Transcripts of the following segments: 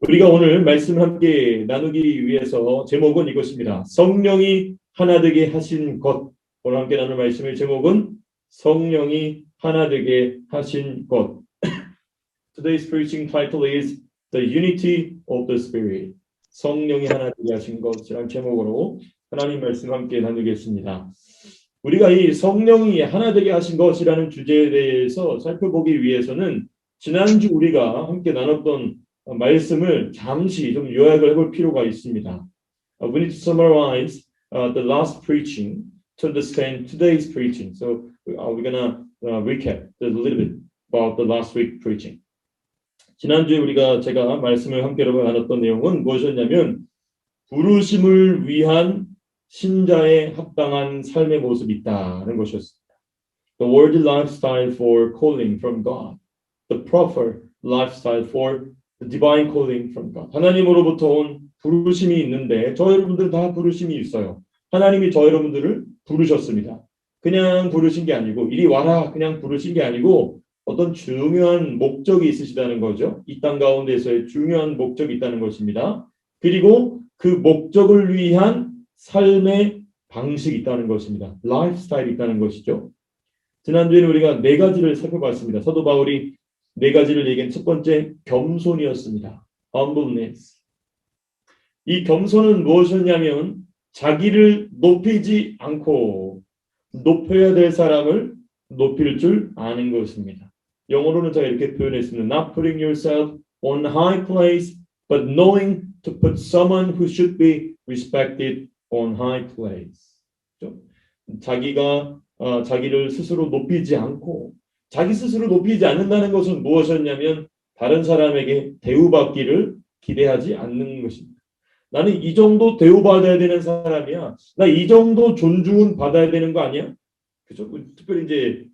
우리가 오늘 말씀 함께 나누기 위해서 제목은 이것입니다. 성령이 하나 되게 하신 것. 오늘 함께 나눌 말씀의 제목은 성령이 하나 되게 하신 것. Today's preaching title is The Unity of the Spirit. 성령이 하나 되게 하신 것이라는 제목으로 하나님 말씀 함께 나누겠습니다. 우리가 이 성령이 하나 되게 하신 것이라는 주제에 대해서 살펴보기 위해서는 지난주 우리가 함께 나눴던 말씀을 잠시 좀 요약을 해볼 필요가 있습니다. We need to summarize the last preaching to understand today's preaching. So we're gonna recap a little bit about the last week preaching. 지난주에 제가 말씀을 함께 나눴던 내용은 무엇이었냐면 부르심을 위한 신자의 합당한 삶의 모습이 있다는 것이었습니다. The worthy lifestyle for calling from God. The proper lifestyle for the divine calling from God. 하나님으로부터 온 부르심이 있는데 저 여러분들 다 부르심이 있어요. 하나님이 저 여러분들을 부르셨습니다. 그냥 부르신 게 아니고 이리 와라 그냥 부르신 게 아니고 어떤 중요한 목적이 있으시다는 거죠. 이 땅 가운데서의 중요한 목적이 있다는 것입니다. 그리고 그 목적을 위한 삶의 방식이 있다는 것입니다. 라이프스타일이 있다는 것이죠. 지난주에는 우리가 네 가지를 살펴봤습니다. 사도 바울이 네 가지를 얘기한 첫 번째 겸손이었습니다. humbleness. 이 겸손은 무엇이었냐면 자기를 높이지 않고 높여야 될 사람을 높일 줄 아는 것입니다. 영어로는 제가 이렇게 표현했습니다. Not putting yourself on high place, but knowing to put someone who should be respected on high place. 자기가 자기를 스스로 높이지 않고 자기 스스로 높이지 않는다는 것은 무엇이었냐면 다른 사람에게 대우받기를 기대하지 않는 것입니다. 나는 이 정도 대우받아야 되는 사람이야. 나 이 정도 존중은 받아야 되는 거 아니야? 그죠? 특별히 이제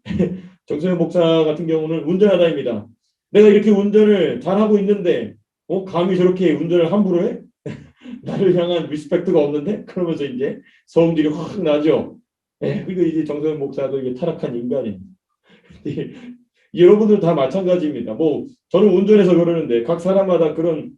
정성현 목사 같은 경우는 운전하다입니다. 내가 이렇게 운전을 잘하고 있는데 감히 저렇게 운전을 함부로 해? 나를 향한 리스펙트가 없는데? 그러면서 이제 성질이 확 나죠. 그리고 이제 정성현 목사도 이게 타락한 인간입니다. 여러분들 다 마찬가지입니다. 저는 운전해서 그러는데 각 사람마다 그런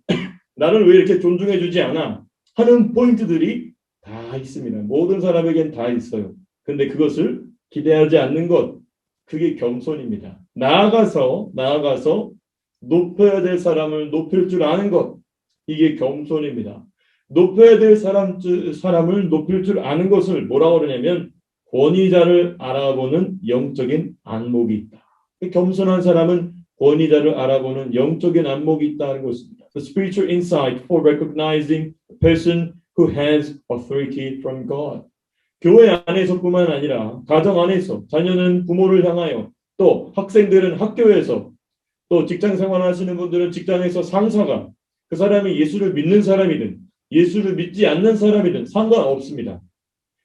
나를 왜 이렇게 존중해주지 않아 하는 포인트들이 다 있습니다. 모든 사람에겐 다 있어요. 근데 그것을 기대하지 않는 것, 그게 겸손입니다. 나아가서 높여야 될 사람을 높일 줄 아는 것, 이게 겸손입니다. 높여야 될 사람을 높일 줄 아는 것을 뭐라고 그러냐면 권위자를 알아보는 영적인 안목이 있다. 겸손한 사람은 권위자를 알아보는 영적인 안목이 있다는 것입니다. The spiritual insight for recognizing a person who has authority from God. 교회 안에서뿐만 아니라 가정 안에서 자녀는 부모를 향하여 또 학생들은 학교에서 또 직장 생활하시는 분들은 직장에서 상사가 그 사람이 예수를 믿는 사람이든 예수를 믿지 않는 사람이든 상관없습니다.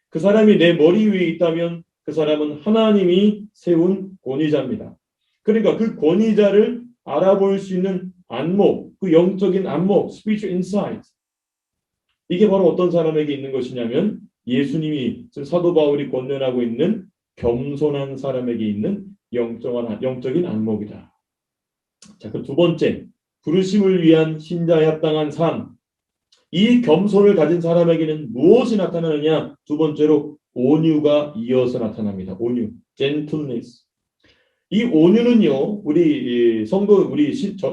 그 사람이 내 머리 위에 있다면 그 사람은 하나님이 세운 권위자입니다. 그러니까 그 권위자를 알아볼 수 있는 안목, 그 영적인 안목, spiritual insight. 이게 바로 어떤 사람에게 있는 것이냐면 예수님이 사도 바울이 권면하고 있는 겸손한 사람에게 있는 영적인 안목이다. 자, 그 두 번째, 부르심을 위한 신자에 합당한 삶. 이 겸손을 가진 사람에게는 무엇이 나타나느냐? 두 번째로 온유가 이어서 나타납니다. 온유, gentleness. 이 온유는요, 우리 성도,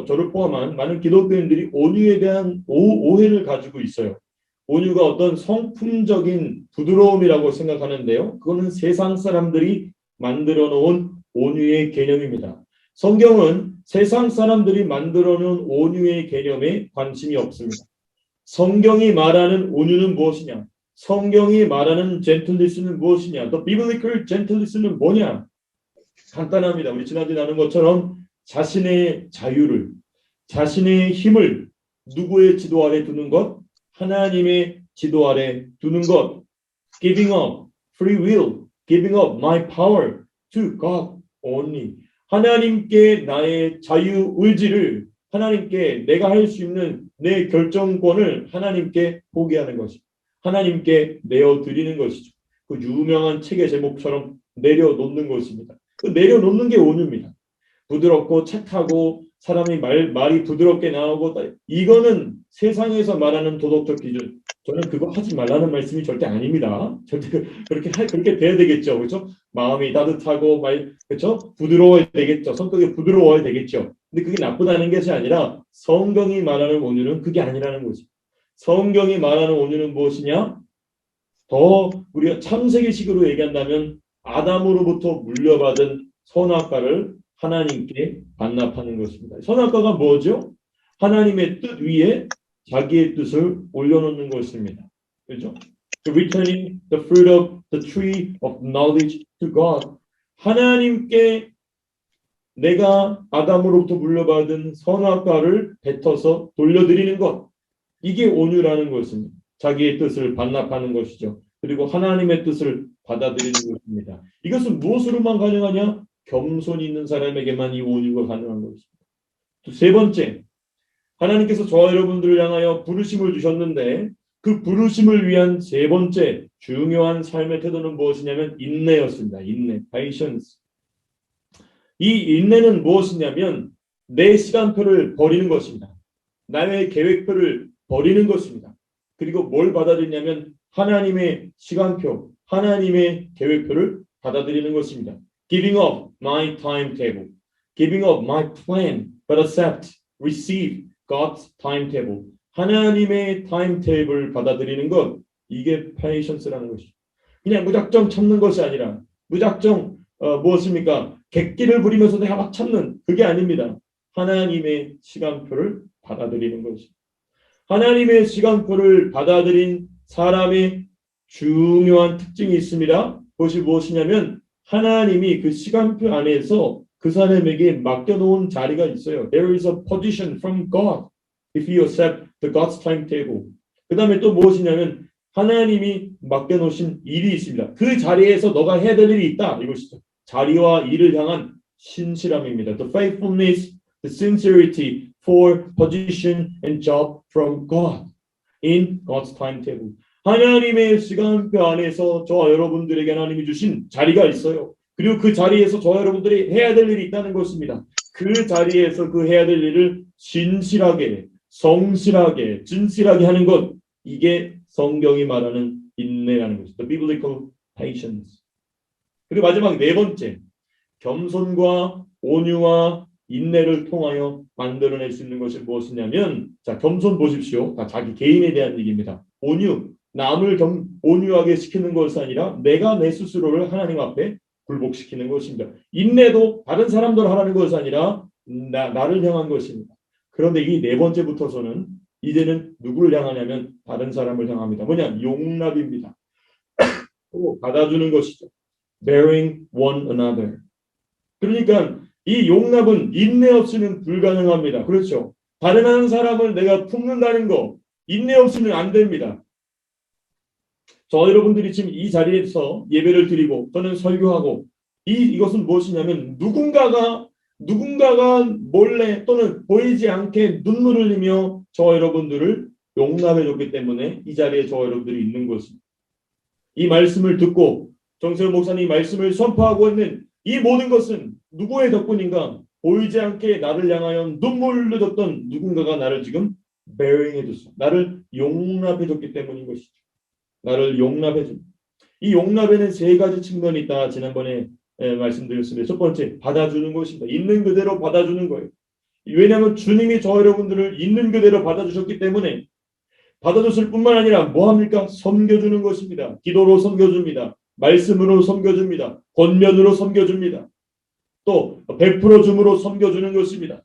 저를 포함한 많은 기독교인들이 온유에 대한 오해를 가지고 있어요. 온유가 어떤 성품적인 부드러움이라고 생각하는데요. 그거는 세상 사람들이 만들어 놓은 온유의 개념입니다. 성경은 세상 사람들이 만들어 놓은 온유의 개념에 관심이 없습니다. 성경이 말하는 온유는 무엇이냐? 성경이 말하는 gentleness는 무엇이냐? The biblical gentleness는 뭐냐? 간단합니다. 우리 지난주에 나눈 것처럼 자신의 자유를, 자신의 힘을 누구의 지도 아래 두는 것? 하나님의 지도 아래 두는 것. Giving up free will, giving up my power to God only. 하나님께 나의 자유 의지를 하나님께 내가 할 수 있는 내 결정권을 하나님께 포기하는 것이죠. 하나님께 내어드리는 것이죠. 그 유명한 책의 제목처럼 내려놓는 것입니다. 그 내려놓는 게 온유입니다. 부드럽고 착하고 사람이 말이 부드럽게 나오고 이거는 세상에서 말하는 도덕적 기준. 저는 그거 하지 말라는 말씀이 절대 아닙니다. 절대 그렇게 돼야 되겠죠, 그렇죠? 마음이 따뜻하고 그렇죠? 부드러워야 되겠죠. 성격이 부드러워야 되겠죠. 근데 그게 나쁘다는 것이 아니라 성경이 말하는 온유는 그게 아니라는 거지. 성경이 말하는 온유는 무엇이냐? 더 우리가 창세기식으로 얘기한다면 아담으로부터 물려받은 선악과를 하나님께 반납하는 것입니다. 선악과가 뭐죠? 하나님의 뜻 위에 자기의 뜻을 올려놓는 것입니다. 그렇죠? Returning the fruit of the tree of knowledge to God. 하나님께 내가 아담으로부터 물려받은 선악과를 뱉어서 돌려드리는 것. 이게 온유라는 것입니다. 자기의 뜻을 반납하는 것이죠. 그리고 하나님의 뜻을 받아들이는 것입니다. 이것은 무엇으로만 가능하냐? 겸손이 있는 사람에게만 이 온유가 가능한 것입니다. 세 번째, 하나님께서 저와 여러분들을 향하여 부르심을 주셨는데 그 부르심을 위한 세 번째 중요한 삶의 태도는 무엇이냐면 인내였습니다. 인내, patience. 이 인내는 무엇이냐면 내 시간표를 버리는 것입니다. 나의 계획표를 버리는 것입니다. 그리고 뭘 받아들이냐면 하나님의 시간표, 하나님의 계획표를 받아들이는 것입니다. Giving up my timetable, giving up my plan, but accept, receive God's timetable. 하나님의 타임테이블을 받아들이는 것, 이게 patience라는 것이죠. 그냥 무작정 참는 것이 아니라 무작정 무엇입니까? 객기를 부리면서 내가 막 참는 그게 아닙니다. 하나님의 시간표를 받아들이는 것입니다. 하나님의 시간표를 받아들인 사람의 중요한 특징이 있습니다. 그것이 무엇이냐면 하나님이 그 시간표 안에서 그 사람에게 맡겨놓은 자리가 있어요. There is a position from God if you accept the God's timetable. 그 다음에 또 무엇이냐면 하나님이 맡겨놓으신 일이 있습니다. 그 자리에서 너가 해야 될 일이 있다. 이것이죠. 자리와 일을 향한 신실함입니다. The faithfulness, the sincerity for position and job from God in God's timetable. 하나님의 시간표 안에서 저와 여러분들에게 하나님이 주신 자리가 있어요. 그리고 그 자리에서 저와 여러분들이 해야 될 일이 있다는 것입니다. 그 자리에서 그 해야 될 일을 진실하게, 성실하게, 진실하게 하는 것, 이게 성경이 말하는 인내라는 것이죠. The biblical patience. 그리고 마지막 네 번째, 겸손과 온유와 인내를 통하여 만들어낼 수 있는 것이 무엇이냐면, 자, 겸손 보십시오. 다 자기 개인에 대한 얘기입니다. 온유, 남을 온유하게 시키는 것이 아니라 내가 내 스스로를 하나님 앞에 굴복시키는 것입니다. 인내도 다른 사람들 하라는 것이 아니라 나를 향한 것입니다. 그런데 이 네 번째부터서는 이제는 누구를 향하냐면 다른 사람을 향합니다. 뭐냐? 용납입니다. 받아주는 것이죠. Bearing one another. 그러니까 이 용납은 인내 없이는 불가능합니다. 그렇죠? 다른 한 사람을 내가 품는다는 거, 인내 없이는 안 됩니다. 저 여러분들이 지금 이 자리에서 예배를 드리고 저는 설교하고 이것은 무엇이냐면 누군가가 몰래 또는 보이지 않게 눈물을 흘리며 저 여러분들을 용납해 줬기 때문에 이 자리에 저 여러분들이 있는 것입니다. 이 말씀을 듣고 정세훈 목사님 말씀을 선포하고 있는 이 모든 것은 누구의 덕분인가? 보이지 않게 나를 향하여 눈물을 흘렸던 누군가가 나를 지금 bearing 해줬어. 나를 용납해 줬기 때문인 것이죠. 나를 용납해 줍니다. 이 용납에는 세 가지 측면이 있다. 지난번에 말씀드렸습니다. 첫 번째, 받아주는 것입니다. 있는 그대로 받아주는 거예요. 왜냐하면 주님이 저 여러분들을 있는 그대로 받아주셨기 때문에 받아줬을 뿐만 아니라 뭐합니까? 섬겨주는 것입니다. 기도로 섬겨줍니다. 말씀으로 섬겨줍니다. 권면으로 섬겨줍니다. 또 베풀어줌으로 섬겨주는 것입니다.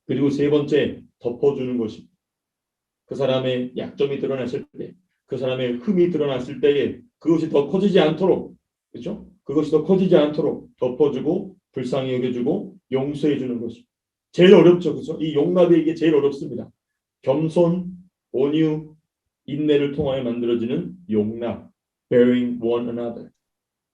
그리고 세 번째, 덮어주는 것입니다. 그 사람의 약점이 드러났을 때, 그 사람의 흠이 드러났을 때에 그것이 더 커지지 않도록, 그렇죠? 그것이 더 커지지 않도록 덮어주고 불쌍히 여겨주고 용서해주는 것입니다. 제일 어렵죠, 그렇죠? 이 용납이 이게 제일 어렵습니다. 겸손, 온유, 인내를 통하여 만들어지는 용납, bearing one another.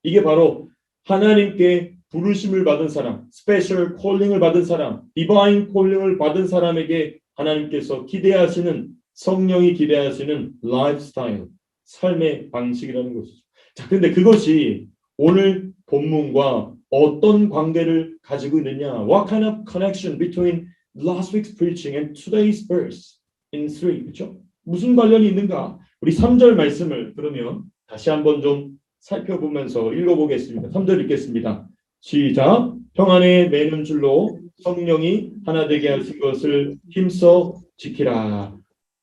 이게 바로 하나님께 부르심을 받은 사람, special calling을 받은 사람, divine calling을 받은 사람에게 하나님께서 기대하시는, 성령이 기대하시는 lifestyle, 삶의 방식이라는 것이죠. 자, 근데 그것이 오늘 본문과 어떤 관계를 가지고 있느냐? What kind of connection between last week's preaching and today's verse in 3? 그렇죠? 무슨 관련이 있는가? 우리 3절 말씀을 그러면 다시 한번 좀 살펴보면서 읽어보겠습니다. 3절 읽겠습니다. 시작. 평안에 매는 줄로 성령이 하나 되게 하신 것을 힘써 지키라.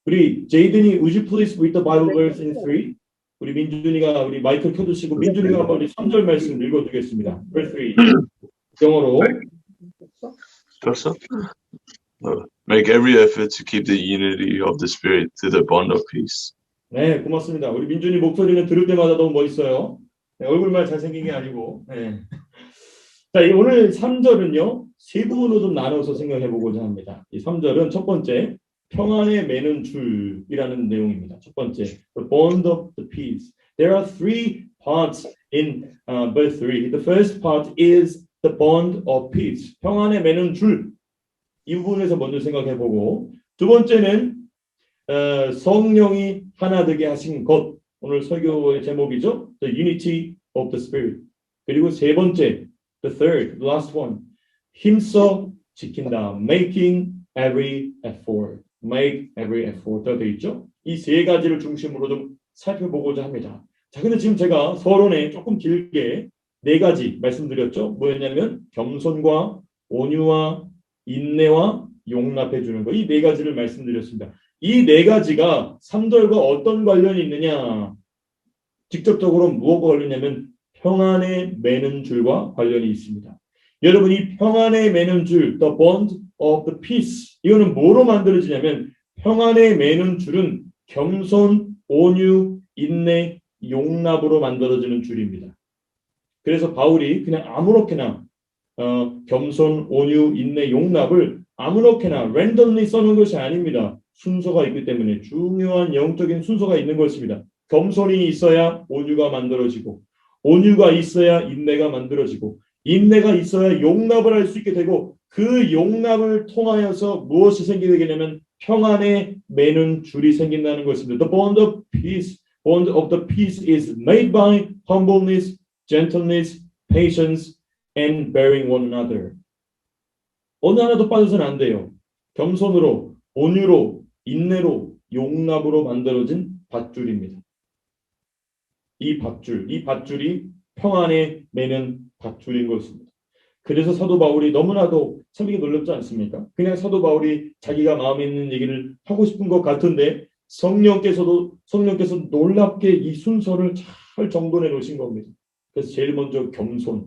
우리 제이든이 would you please read the Bible verse in 3? 우리 민준이가 우리 마이크 켜두시고 민준이가 한번 우리 3절 말씀 읽어주겠습니다. verse 3 영어로. 벌써? Make every effort to keep the unity of the Spirit through the bond of peace. 네, 고맙습니다. 우리 민준이 목소리는 들을 때마다 너무 멋있어요. 네, 얼굴만 잘생긴 게 아니고. 네. 자, 오늘 3절은요. 세 부분으로 좀 나눠서 생각해 보고자 합니다. 이 3절은 첫 번째, 평안에 매는 줄이라는 내용입니다. 첫 번째, the bond of the peace. There are three parts in verse 3. The first part is the bond of peace. 평안에 매는 줄. 이 부분에서 먼저 생각해 보고, 두 번째는 성령이 하나 되게 하신 것. 오늘 설교의 제목이죠. The unity of the spirit. 그리고 세 번째, the third, the last one. 힘써 지킨다. Making every effort. Make every effort. 다 되어 있죠. 이 세 가지를 중심으로 좀 살펴보고자 합니다. 자, 근데 지금 제가 서론에 조금 길게 네 가지 말씀드렸죠. 뭐였냐면 겸손과 온유와 인내와 용납해 주는 거. 이 네 가지를 말씀드렸습니다. 이 네 가지가 3절과 어떤 관련이 있느냐? 직접적으로 무엇과 관련이냐면 평안에 매는 줄과 관련이 있습니다. 여러분, 이 평안에 매는 줄, the bond of the peace, 이거는 뭐로 만들어지냐면 평안에 매는 줄은 겸손, 온유, 인내, 용납으로 만들어지는 줄입니다. 그래서 바울이 그냥 아무렇게나 겸손, 온유, 인내, 용납을 아무렇게나 randomly 써놓은 것이 아닙니다. 순서가 있기 때문에 중요한 영적인 순서가 있는 것입니다. 겸손이 있어야 온유가 만들어지고, 온유가 있어야 인내가 만들어지고, 인내가 있어야 용납을 할 수 있게 되고, 그 용납을 통하여서 무엇이 생기게 되냐면 평안에 매는 줄이 생긴다는 것입니다. The bond of the peace is made by humbleness, gentleness, patience, and bearing one another. 어느 하나도 빠져서는 안 돼요. 겸손으로, 온유로, 인내로, 용납으로 만들어진 밧줄입니다. 이 밧줄이 평안에 매는 밧줄인 것입니다. 그래서 사도 바울이 너무나도 참 이게 놀랍지 않습니까? 그냥 사도 바울이 자기가 마음에 있는 얘기를 하고 싶은 것 같은데 성령께서 놀랍게 이 순서를 잘 정돈해 놓으신 겁니다. 그래서 제일 먼저 겸손.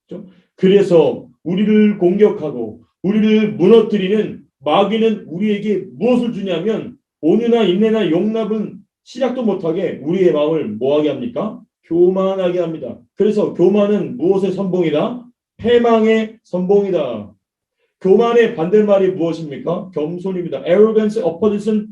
그렇죠? 그래서 우리를 공격하고 우리를 무너뜨리는 마귀는 우리에게 무엇을 주냐면 온유나 인내나 용납은 시작도 못하게 우리의 마음을 뭐하게 합니까? 교만하게 합니다. 그래서 교만은 무엇의 선봉이다? 패망의 선봉이다. 교만의 반대말이 무엇입니까? 겸손입니다. Arrogance, opposition,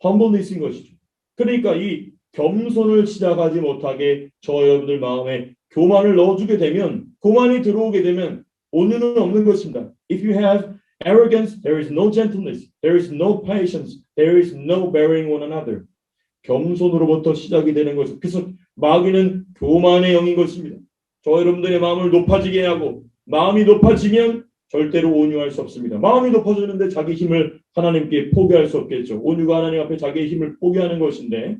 humbleness인 것이죠. 그러니까 이 겸손을 시작하지 못하게 저 여러분들 마음에 교만을 넣어주게 되면, 교만이 들어오게 되면 온유는 없는 것입니다. If you have arrogance, there is no gentleness, there is no patience, there is no bearing one another. 겸손으로부터 시작이 되는 것입니다. 그래서 마귀는 교만의 영인 것입니다. 저 여러분들의 마음을 높아지게 하고, 마음이 높아지면 절대로 온유할 수 없습니다. 마음이 높아지는데 자기 힘을 하나님께 포기할 수 없겠죠. 온유가 하나님 앞에 자기의 힘을 포기하는 것인데,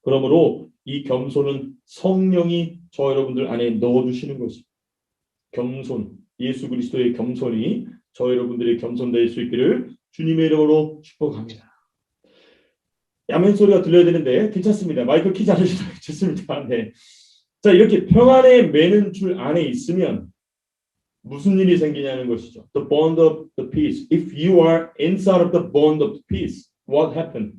그러므로 이 겸손은 성령이 저 여러분들 안에 넣어주시는 것입니다. 겸손, 예수 그리스도의 겸손이 저 여러분들의 겸손될 수 있기를 주님의 이름으로 축복합니다. 야멘 소리가 들려야 되는데 괜찮습니다. 마이크 키지 않으셔도 괜찮습니다. 네. 자, 이렇게 평안에 매는 줄 안에 있으면 무슨 일이 생기냐는 것이죠. The bond of the peace. If you are inside of the bond of the peace, what happened?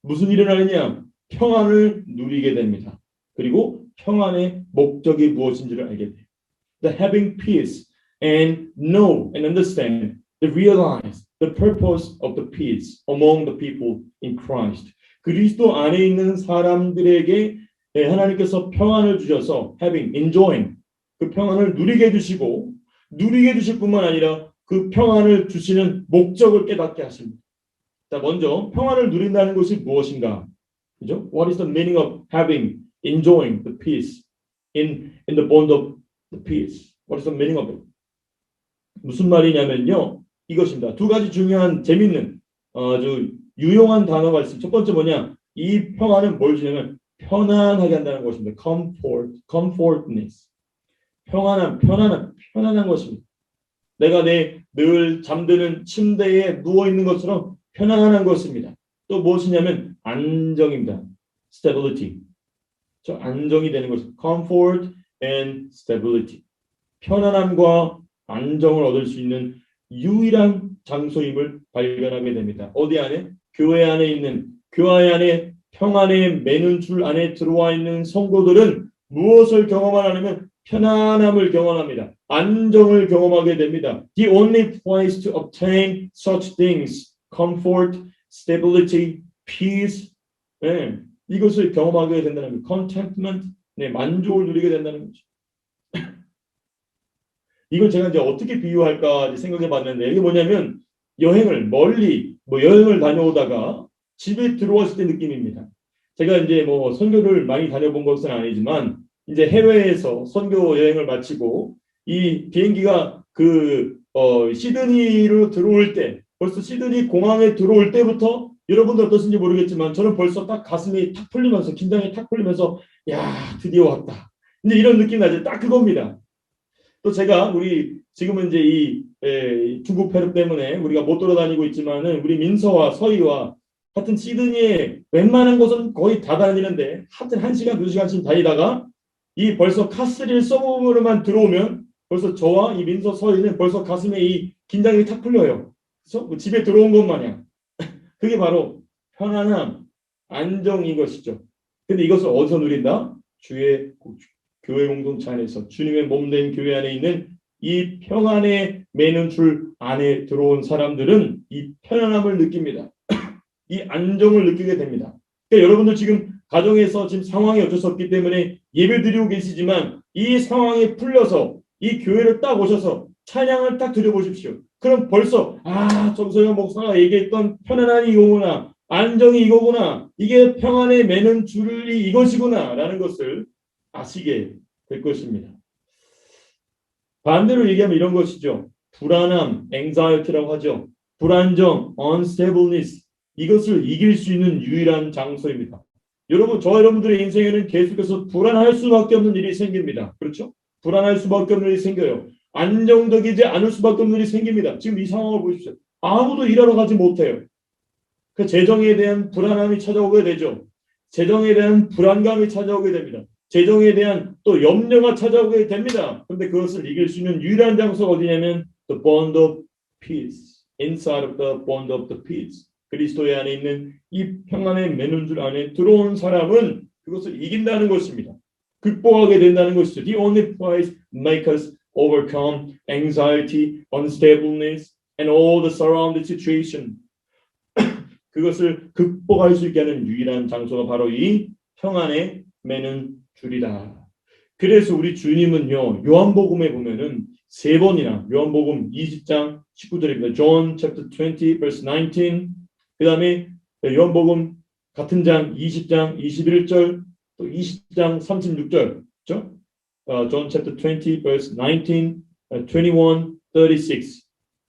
무슨 일이 일어나느냐? 평안을 누리게 됩니다. 그리고 평안의 목적이 무엇인지를 알게 돼요. The having peace and know and understand, the realize the purpose of the peace among the people in Christ. 그리스도 안에 있는 사람들에게 하나님께서 평안을 주셔서 having, enjoying, 그 평안을 누리게 해주시고, 누리게 해주실 뿐만 아니라 그 평안을 주시는 목적을 깨닫게 하십니다. 자, 먼저 평안을 누린다는 것이 무엇인가? 그죠? What is the meaning of having, enjoying the peace in the bond of the peace. What is the meaning of it? 무슨 말이냐면요. 이것입니다. 두 가지 중요한 재밌는 아주 유용한 단어가 있습니다. 첫 번째 뭐냐? 이 평안은 뭘 주냐면 편안하게 한다는 것입니다. comfortness. 편안한 것입니다. 내가 늘 잠드는 침대에 누워 있는 것처럼 편안한 것입니다. 또 무엇이냐면 안정입니다. stability. 저 안정이 되는 것입니다. comfort and stability. 편안함과 안정을 얻을 수 있는 유일한 장소임을 발견하게 됩니다. 어디 안에? 교회 안에 있는, 교회 안에 평안에 매는 줄 안에 들어와 있는 성도들은 무엇을 경험하냐면 편안함을 경험합니다. 안정을 경험하게 됩니다. The only place to obtain such things, comfort, stability, peace, 네, 이것을 경험하게 된다는 contentment, 네, 만족을 누리게 된다는 거죠. 이걸 제가 이제 어떻게 비유할까 생각해 봤는데 이게 뭐냐면 여행을 멀리 여행을 다녀오다가 집에 들어왔을 때 느낌입니다. 제가 이제 선교를 많이 다녀본 것은 아니지만 이제 해외에서 선교 여행을 마치고 이 비행기가 시드니로 들어올 때 벌써 시드니 공항에 들어올 때부터 여러분들 어떠신지 모르겠지만 저는 벌써 딱 가슴이 탁 풀리면서 긴장이 탁 풀리면서 야 드디어 왔다. 이제 이런 느낌 나죠. 딱 그겁니다. 또 제가 우리 지금은 이제 이 중국 폐렴 때문에 우리가 못 돌아다니고 있지만은 우리 민서와 서희와 하여튼 시드니에 웬만한 곳은 거의 다 다니는데 하여튼 1시간, 2시간씩 다니다가 이 벌써 카스릴 서브으로만 들어오면 벌써 저와 이 민서, 서희는 벌써 가슴에 이 긴장이 탁 풀려요. 그래서 집에 들어온 것 마냥. 그게 바로 편안함, 안정인 것이죠. 근데 이것을 어디서 누린다? 주의 교회 공동체 안에서 주님의 몸된 교회 안에 있는 이 평안에 매는 줄 안에 들어온 사람들은 이 편안함을 느낍니다. 이 안정을 느끼게 됩니다. 그러니까 여러분들 지금 가정에서 지금 상황이 어쩔 수 없기 때문에 예배 드리고 계시지만 이 상황에 풀려서 이 교회를 딱 오셔서 찬양을 딱 드려보십시오. 그럼 벌써 정서영 목사가 얘기했던 편안함이 이거구나. 안정이 이거구나. 이게 평안에 매는 줄이 이것이구나. 라는 것을 아시게 될 것입니다. 반대로 얘기하면 이런 것이죠. 불안함, anxiety라고 하죠. 불안정, unstableness. 이것을 이길 수 있는 유일한 장소입니다. 여러분, 여러분들의 인생에는 계속해서 불안할 수밖에 없는 일이 생깁니다. 그렇죠? 불안할 수밖에 없는 일이 생겨요. 안정적이지 않을 수밖에 없는 일이 생깁니다. 지금 이 상황을 보십시오. 아무도 일하러 가지 못해요. 그 재정에 대한 불안함이 찾아오게 되죠. 재정에 대한 불안감이 찾아오게 됩니다. 재정에 대한 또 염려가 찾아오게 됩니다. 그런데 그것을 이길 수 있는 유일한 장소가 어디냐면 the bond of peace. Inside of the bond of the peace. 그리스도의 안에 있는 이 평안의 매는 줄 안에 들어온 사람은 그것을 이긴다는 것입니다. 극복하게 된다는 것이죠. The only place make us overcome anxiety, unstableness, and all the surrounding situation. 그것을 극복할 수 있게 하는 유일한 장소가 바로 이 평안의 매는 줄이다. 그래서 우리 주님은요, 요한복음에 보면은 3번이나 요한복음 20장 19절입니다. John chapter 20 verse 19. 그 다음에 요한복음 같은 장 20장 21절 또 20장 36절 그렇죠? John chapter 20 verse 19, 21, 36.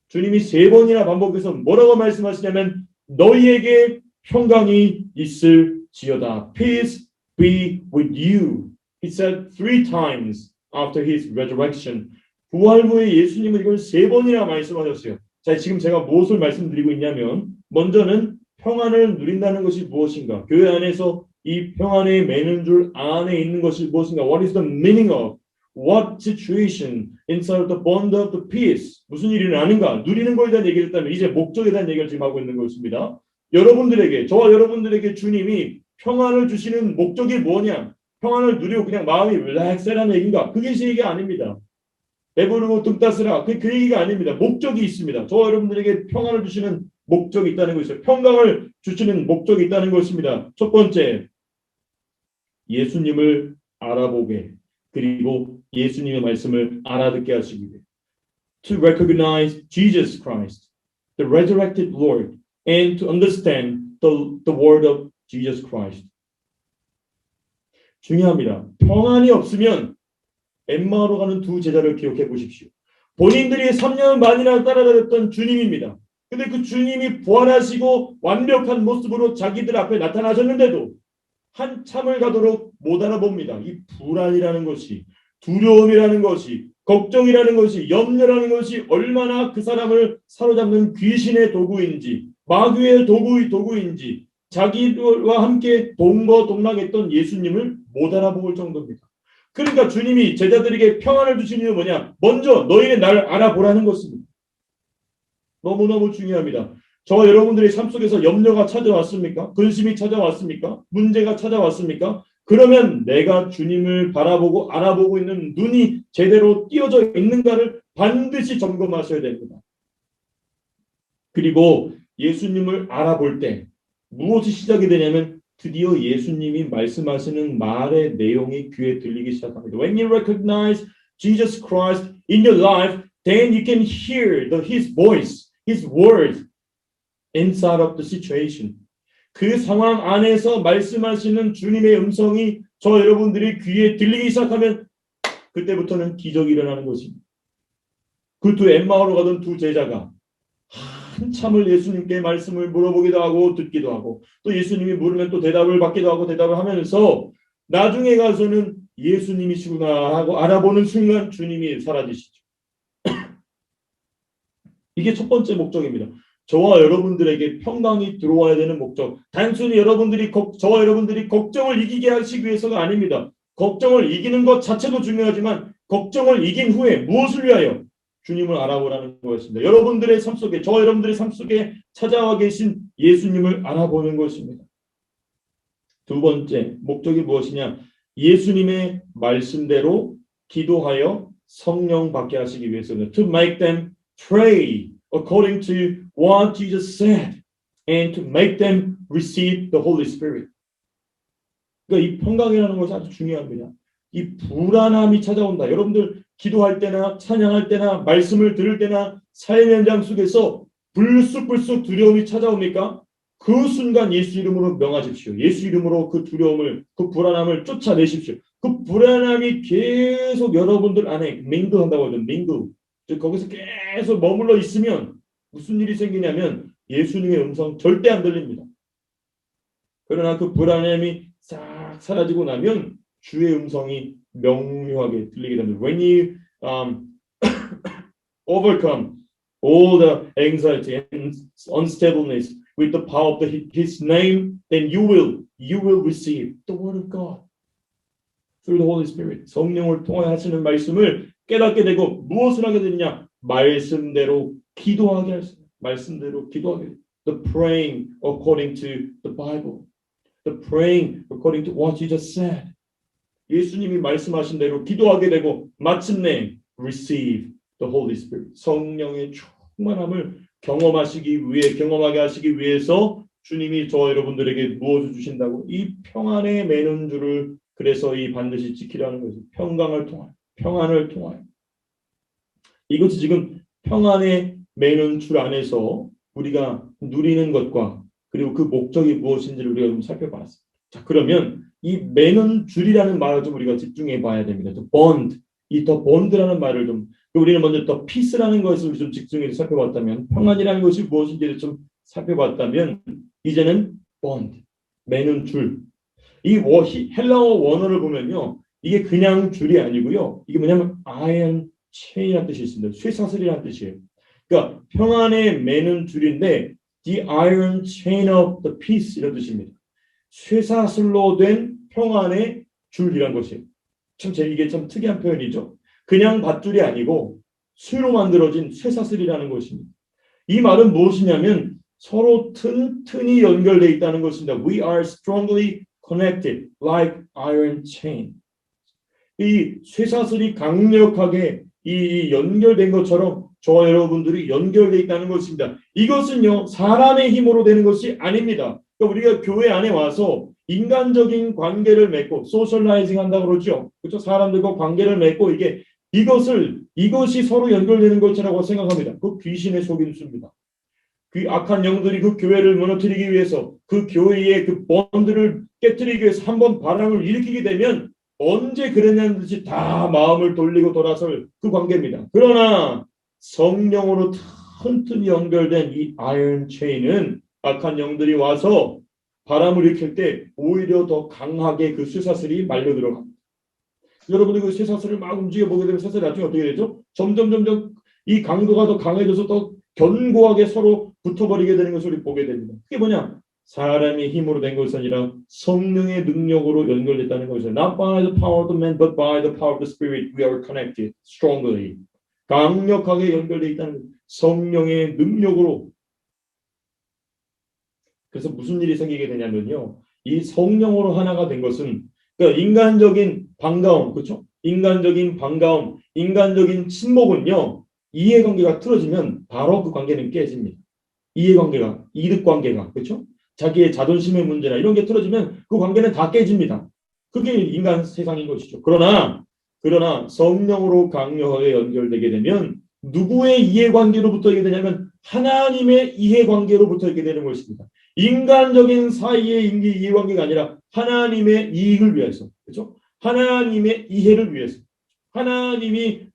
주님이 3번이나 반복해서 뭐라고 말씀하시냐면 너희에게 평강이 있을지어다. Peace be with you. He said 3 times after his resurrection. 부활 후에 예수님은 이걸 3번이나 말씀하셨어요. 자, 지금 제가 무엇을 말씀드리고 있냐면 먼저는 평안을 누린다는 것이 무엇인가? 교회 안에서 이 평안에 매는 줄 안에 있는 것이 무엇인가? What is the meaning of? What situation inside the bond of the peace? 무슨 일이 일어나는가? 누리는 것에 대한 얘기를 했다면 이제 목적에 대한 얘기를 지금 하고 있는 것입니다. 여러분들에게, 저와 여러분들에게 주님이 평안을 주시는 목적이 뭐냐? 평안을 누리고 그냥 마음이 릴렉스라는 얘기인가? 그게 제 얘기가 아닙니다. 배부르고 등 따스라. 그 얘기가 아닙니다. 목적이 있습니다. 저와 여러분들에게 평안을 주시는 목적이 있다는 것이죠. 평강을 주시는 목적이 있다는 것입니다. 첫 번째, 예수님을 알아보게 그리고 예수님의 말씀을 알아듣게 하시기 위해 to recognize Jesus Christ, the resurrected Lord, and to understand the word of Jesus Christ. 중요합니다. 평안이 없으면 엠마오로 가는 두 제자를 기억해 보십시오. 본인들이 3년 반이나 따라다녔던 주님입니다. 근데 그 주님이 부활하시고 완벽한 모습으로 자기들 앞에 나타나셨는데도 한참을 가도록 못 알아봅니다. 이 불안이라는 것이, 두려움이라는 것이, 걱정이라는 것이, 염려라는 것이 얼마나 그 사람을 사로잡는 귀신의 도구인지, 마귀의 도구인지, 자기와 함께 동거동락했던 예수님을 못 알아볼 정도입니다. 그러니까 주님이 제자들에게 평안을 주신 이유는 뭐냐? 먼저 너희는 나를 알아보라는 것입니다. 너무너무 중요합니다. 저와 여러분들의 삶 속에서 염려가 찾아왔습니까? 근심이 찾아왔습니까? 문제가 찾아왔습니까? 그러면 내가 주님을 바라보고 알아보고 있는 눈이 제대로 띄어져 있는가를 반드시 점검하셔야 됩니다. 그리고 예수님을 알아볼 때 무엇이 시작이 되냐면 드디어 예수님이 말씀하시는 말의 내용이 귀에 들리기 시작합니다. When you recognize Jesus Christ in your life, then you can hear His voice, His words inside of the situation. 그 상황 안에서 말씀하시는 주님의 음성이 저 여러분들이 귀에 들리기 시작하면 그때부터는 기적이 일어나는 것입니다. 그 두 엠마오로 가던 두 제자가 한참을 예수님께 말씀을 물어보기도 하고 듣기도 하고 또 예수님이 물으면 또 대답을 받기도 하고 대답을 하면서 나중에 가서는 예수님이시구나 하고 알아보는 순간 주님이 사라지시죠. 이게 첫 번째 목적입니다. 저와 여러분들에게 평강이 들어와야 되는 목적. 단순히 저와 여러분들이 걱정을 이기게 하시기 위해서가 아닙니다. 걱정을 이기는 것 자체도 중요하지만 걱정을 이긴 후에 무엇을 위하여? 주님을 알아보라는 것입니다. 여러분들의 삶 속에, 저와 여러분들의 삶 속에 찾아와 계신 예수님을 알아보는 것입니다. 두 번째 목적이 무엇이냐? 예수님의 말씀대로 기도하여 성령 받게 하시기 위해서는 to make them pray according to what Jesus said and to make them receive the Holy Spirit. 그러니까 이 평강이라는 것이 아주 중요합니다. 이 불안함이 찾아온다. 여러분들 기도할 때나 찬양할 때나 말씀을 들을 때나 삶의 현장 속에서 불쑥불쑥 두려움이 찾아옵니까? 그 순간 예수 이름으로 명하십시오. 예수 이름으로 그 두려움을, 그 불안함을 쫓아내십시오. 그 불안함이 계속 여러분들 안에 민그한다고 하죠. 민그. 거기서 계속 머물러 있으면 무슨 일이 생기냐면 예수님의 음성 절대 안 들립니다. 그러나 그 불안함이 싹 사라지고 나면 주의 음성이 명료하게 들리게 됩니다. When you overcome all the anxiety and unstableness with the power of His name, then you will receive the word of God through the Holy Spirit. 성령을 통해 하시는 말씀을 깨닫게 되고 무엇을 하게 되느냐? 말씀대로 기도하게 하십니다. 말씀대로 기도하게 됩니다. The praying according to the Bible. The praying according to what Jesus said. 예수님이 말씀하신 대로 기도하게 되고 마침내 receive the Holy Spirit. 성령의 충만함을 경험하게 하시기 위해서 주님이 저와 여러분들에게 무엇을 주신다고? 이 평안에 매는 줄을 그래서 이 반드시 지키라는 것이 평강을 통하여, 평안을 통하여. 이것이 지금 평안에 매는 줄 안에서 우리가 누리는 것과 그리고 그 목적이 무엇인지를 우리가 좀 살펴봤습니다. 자, 그러면 이 매는 줄이라는 말을 좀 우리가 집중해 봐야 됩니다. 또 bond, 이 더 bond라는 말을 좀 우리는 먼저 더 peace라는 것을 좀 집중해서 살펴봤다면 평안이라는 것이 무엇인지를 좀 살펴봤다면 이제는 bond, 매는 줄. 이 헬라어 원어를 보면요. 이게 그냥 줄이 아니고요. 이게 뭐냐면 iron chain이라는 뜻이 있습니다. 쇠사슬이라는 뜻이에요. 그러니까 평안에 매는 줄인데 the iron chain of the peace 이런 뜻입니다. 쇠사슬로 된 평안의 줄이란 것이에요. 이게 참 특이한 표현이죠. 그냥 밧줄이 아니고 쇠로 만들어진 쇠사슬이라는 것입니다. 이 말은 무엇이냐면 서로 튼튼히 연결되어 있다는 것입니다. We are strongly connected like iron chain. 이 쇠사슬이 강력하게 이 연결된 것처럼 저와 여러분들이 연결되어 있다는 것입니다. 이것은요 사람의 힘으로 되는 것이 아닙니다. 그러니까 우리가 교회 안에 와서 인간적인 관계를 맺고 소셜라이징 한다고 그러죠. 그렇죠? 사람들과 관계를 맺고 이것이 서로 연결되는 것이라고 생각합니다. 그 귀신의 속임수입니다. 그 악한 영들이 그 교회를 무너뜨리기 위해서 그 교회의 그 본들을 깨뜨리기 위해서 한번 바람을 일으키게 되면 언제 그랬냐는 듯이 다 마음을 돌리고 돌아설 그 관계입니다. 그러나 성령으로 튼튼히 연결된 이 아이언 체인은 악한 영들이 와서 바람을 일으킬 때 오히려 더 강하게 그 쇠사슬이 말려 들어갑니다. 여러분들 그 쇠사슬을 막 움직여 보게 되면 쇠사슬이 나중에 어떻게 되죠? 점점 이 강도가 더 강해져서 더 견고하게 서로 붙어버리게 되는 것을 우리 보게 됩니다. 그게 뭐냐? 사람의 힘으로 된 것이 아니라 성령의 능력으로 연결됐다는 것이죠. Not by the power of the man, but by the power of the Spirit, we are connected strongly. 강력하게 연결되어 있다는 성령의 능력으로. 그래서 무슨 일이 생기게 되냐면요. 이 성령으로 하나가 된 것은 그러니까 인간적인 반가움, 그렇죠? 인간적인 반가움, 인간적인 친목은요. 이해관계가 틀어지면 바로 그 관계는 깨집니다. 이해관계가, 이득관계가, 그렇죠? 자기의 자존심의 문제나 이런 게 틀어지면 그 관계는 다 깨집니다. 그게 인간 세상인 것이죠. 그러나 성령으로 강력하게 연결되게 되면 누구의 이해관계로부터 이게 되냐면 하나님의 이해관계로부터 이게 되는 것입니다. 인간적인 사이의 이해관계가 아니라 하나님의 이익을 위해서, 그렇죠? 하나님의 이해를 위해서, 하나님의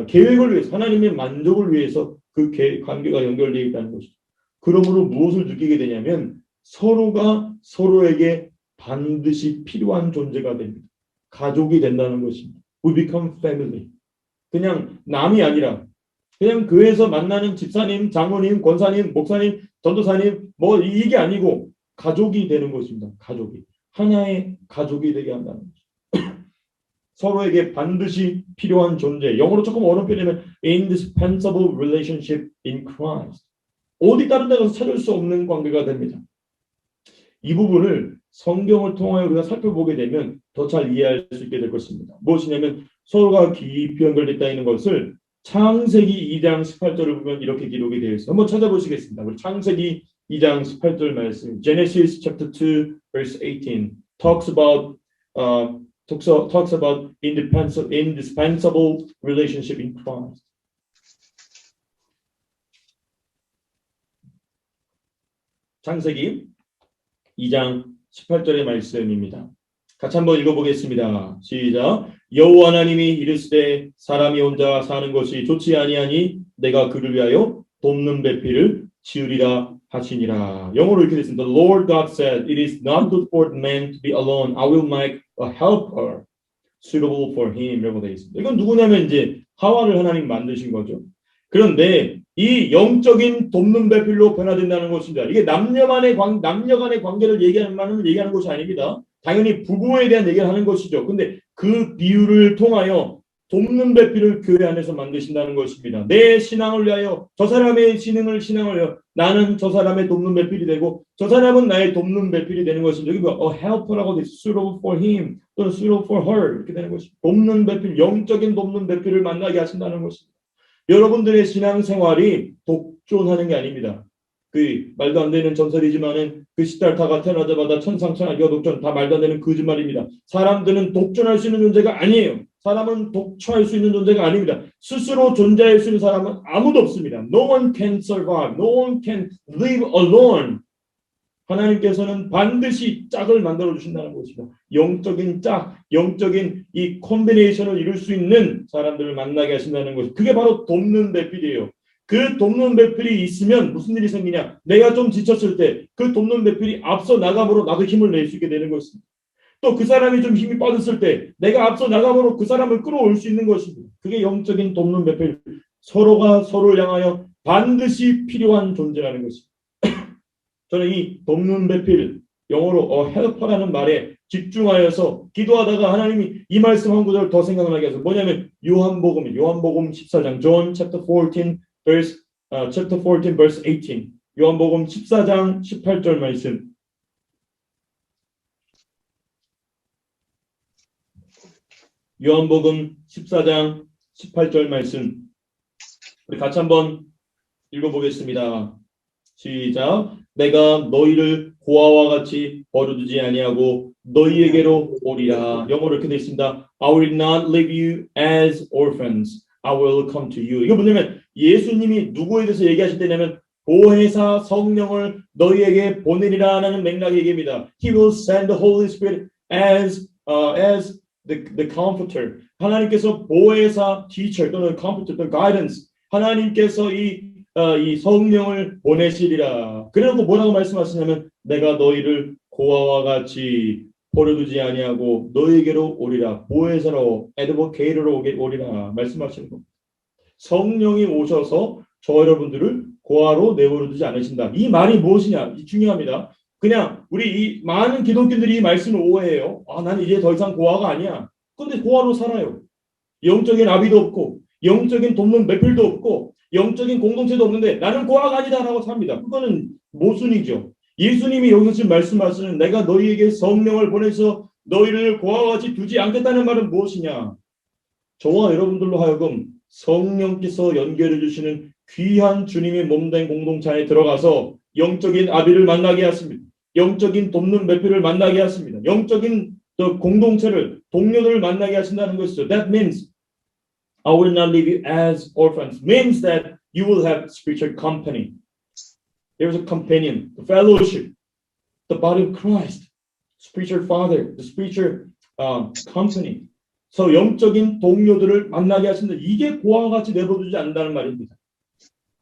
계획을 위해서, 하나님의 만족을 위해서 그 관계가 연결되어 있다는 것이죠. 그러므로 무엇을 느끼게 되냐면 서로가 서로에게 반드시 필요한 존재가 됩니다. 가족이 된다는 것입니다. We become family. 그냥 남이 아니라 그냥 교회에서 만나는 집사님, 장로님, 권사님, 목사님, 전도사님 뭐 이게 아니고 가족이 되는 것입니다. 가족이. 하나의 가족이 되게 한다는 거죠. 서로에게 반드시 필요한 존재. 영어로 조금 어려운 표현이면 indispensable relationship in Christ. 어디 다른 데 가서 찾을 수 없는 관계가 됩니다. 이 부분을 성경을 통하여 우리가 살펴보게 되면 더 잘 이해할 수 있게 될 것입니다. 무엇이냐면 서로가 깊이 연결되어 있는 것을 창세기 2장 18절을 보면 이렇게 기록이 되어 있어요. 한번 찾아보시겠습니다. 우리 창세기 2장 18절 말씀. Genesis chapter 2 verse 18 talks about indispensable relationship in Christ. 창세기 2장 18절의 말씀입니다. 같이 한번 읽어보겠습니다. 시작. 여호와 하나님이 이르시되 사람이 혼자 사는 것이 좋지 아니하니 내가 그를 위하여 돕는 배필을 지으리라 하시니라. 영어로 이렇게 됐습니다. The Lord God said, it is not good for man to be alone. I will make a helper suitable for him. 라고 되어 있습니다. 이건 누구냐면 이제 하와를 하나님 만드신 거죠. 그런데 이 영적인 돕는 배필로 변화된다는 것입니다. 이게 남녀 간의 관계를 얘기하는 것이 아닙니다. 당연히 부부에 대한 얘기를 하는 것이죠. 근데 그 비유를 통하여 돕는 배필을 교회 안에서 만드신다는 것입니다. 내 신앙을 위하여 저 사람의 신앙을 위하여 나는 저 사람의 돕는 배필이 되고 저 사람은 나의 돕는 배필이 되는 것입니다. 여기 a helper라고 돼 있어요. suitable for him 또는 suitable for her 이렇게 되는 것입니다. 돕는 배필, 영적인 돕는 배필을 만나게 하신다는 것입니다. 여러분들의 신앙생활이 독존하는 게 아닙니다. 그 말도 안 되는 전설이지만은 그 시달타가 태어나자마자 천상천하기가 독존 다 말도 안 되는 거짓말입니다. 사람들은 독존할 수 있는 존재가 아니에요. 사람은 독처할 수 있는 존재가 아닙니다. 스스로 존재할 수 있는 사람은 아무도 없습니다. No one can survive. No one can live alone. 하나님께서는 반드시 짝을 만들어 주신다는 것입니다. 영적인 짝, 영적인 이 콤비네이션을 이룰 수 있는 사람들을 만나게 하신다는 것. 그게 바로 돕는 배필이에요. 그 돕는 배필이 있으면 무슨 일이 생기냐? 내가 좀 지쳤을 때 그 돕는 배필이 앞서 나감으로 나도 힘을 낼 수 있게 되는 것입니다. 또 그 사람이 좀 힘이 빠졌을 때 내가 앞서 나감으로 그 사람을 끌어올 수 있는 것입니다. 그게 영적인 돕는 배필. 서로가 서로를 향하여 반드시 필요한 존재라는 것입니다. 저는 이 돕는 배필, 영어로 helper라는 말에 집중하여서 기도하다가 하나님이 이 말씀 한 구절 더 생각나게 해서 뭐냐면 요한복음 14장 John chapter 14 verse 18 요한복음 14장 18절 말씀. 요한복음 14장 18절 말씀. 우리 같이 한번 읽어보겠습니다. 시작. 내가 너희를 고아와 같이 버려두지 아니하고 너희에게로 오리라. 영어로 이렇게 되어 있습니다. I will not leave you as orphans. I will come to you. 이거 뭐냐면 예수님이 누구에 대해서 얘기하실 때냐면 보혜사 성령을 너희에게 보내리라 하는 맥락의 얘기입니다. He will send the Holy Spirit as as the comforter. 하나님께서 보혜사, teacher 또는 comforter 또는 guidance. 하나님께서 이 성령을 보내시리라. 그래놓고 뭐라고 말씀하시냐면 내가 너희를 고아와 같이 버려두지 아니하고 너희에게로 오리라. 보혜사로 advocate로 오리라 말씀하시는 겁니다. 성령이 오셔서 저 여러분들을 고아로 내버려두지 않으신다. 이 말이 무엇이냐? 중요합니다. 그냥 우리 이 많은 기독교인들이 이 말씀을 오해해요. 나는 이제 더 이상 고아가 아니야. 근데 고아로 살아요. 영적인 아비도 없고 영적인 돕는 매필도 없고 영적인 공동체도 없는데 나는 고아가 아니다라고 삽니다. 그거는 모순이죠. 예수님이 여기서 지금 말씀하시는 내가 너희에게 성령을 보내서 너희를 고아와 같이 두지 않겠다는 말은 무엇이냐? 저와 여러분들로 하여금 성령께서 연결해 주시는 귀한 주님의 몸된 공동체 안에 들어가서 영적인 아비를 만나게 하십니다. 영적인 돕는 매표를 만나게 하십니다. 영적인 공동체를 동료들을 만나게 하신다는 것이죠. That means I will not leave you as orphans. Means that you will have spiritual company. There is a companion, the fellowship, the body of Christ, spiritual father, the spiritual company. 서 영적인 동료들을 만나게 하신다. 이게 고아와 같이 내버려두지 않는다는 말입니다.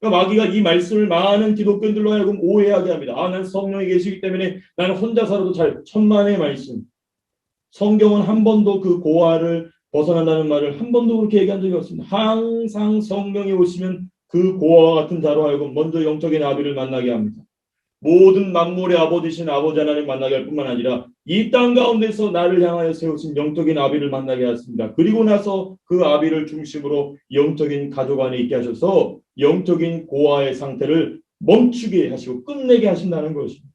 그러니까 마귀가 이 말씀을 많은 기독교인들로 하여금 오해하게 합니다. 난 성령이 계시기 때문에 나는 혼자 살아도 잘. 천만의 말씀. 성경은 한 번도 그 고아를 벗어난다는 말을 한 번도 그렇게 얘기한 적이 없습니다. 항상 성령이 오시면 그 고아와 같은 자로 하여금 먼저 영적인 아비를 만나게 합니다. 모든 만물의 아버지신 아버지 하나님 만나게 할 뿐만 아니라 이 땅 가운데서 나를 향하여 세우신 영적인 아비를 만나게 하십니다. 그리고 나서 그 아비를 중심으로 영적인 가족 안에 있게 하셔서 영적인 고아의 상태를 멈추게 하시고 끝내게 하신다는 것입니다.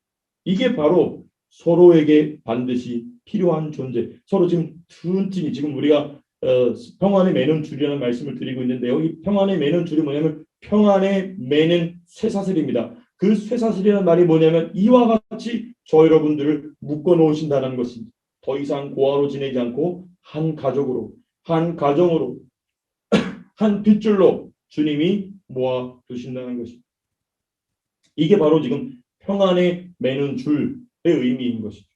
이게 바로 서로에게 반드시 필요한 존재. 서로 지금 튼튼히 지금 우리가 평안에 매는 줄이라는 말씀을 드리고 있는데요. 이 평안에 매는 줄이 뭐냐면 평안에 매는 쇠사슬입니다. 그 쇠사슬이라는 말이 뭐냐면 이와 같이 저 여러분들을 묶어 놓으신다는 것입니다. 더 이상 고아로 지내지 않고 한 가족으로, 한 가정으로, 한 핏줄로 주님이 모아 두신다는 것입니다. 이게 바로 지금 평안에 매는 줄의 의미인 것이죠.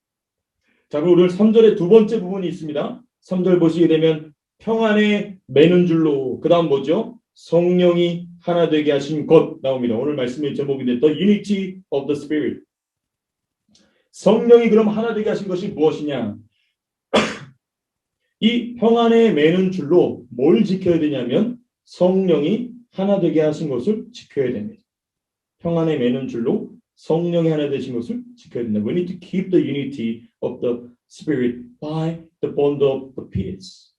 자, 그럼 오늘 3절의 두 번째 부분이 있습니다. 3절 보시게 되면 평안에 매는 줄로, 그 다음 뭐죠? 성령이 하나 되게 하신 것 나옵니다. 오늘 말씀의 제목인데 The Unity of the Spirit. 성령이 그럼 하나 되게 하신 것이 무엇이냐? 이 평안에 매는 줄로 뭘 지켜야 되냐면 성령이 하나 되게 하신 것을 지켜야 됩니다. 평안에 매는 줄로 성령이 하나 되신 것을 지켜야 된다. We need to keep the unity of the Spirit by the bond of the peace.